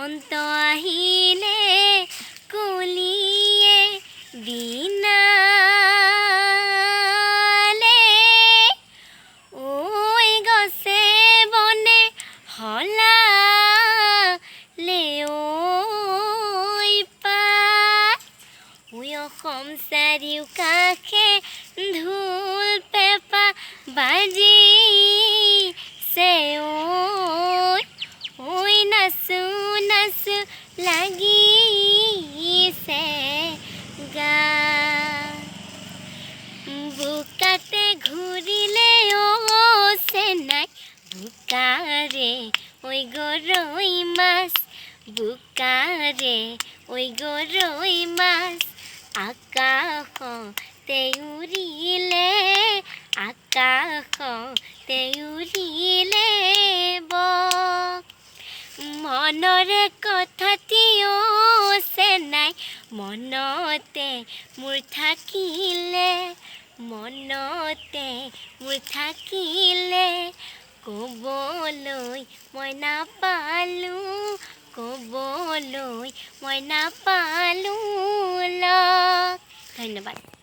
বসন্ত আহিলে কুলিয়ে বিনালে ঐ গছে বনে হলালে ঐ পাত ঐ অসম চাৰিওকাষে ঢোল পেঁপা বাজিছে ঐ নাচো নাচো লাগিছে গাত বোকাতে ঘূৰিলে চেনাই বোকাৰে ঐ গৰৈ মাছ বোকাৰে ঐ গৰৈ মাছ আকাশতে উৰিলে আকাশতে উৰিলে বক মনৰে কথাটি চেনাই মনতে মোৰ থাকিলে মনতে মোৰ থাকিলে ক'বলৈ মই নাপালোঁ ক'বলৈ মই নাপালোঁ লগ ধন্যবাদ।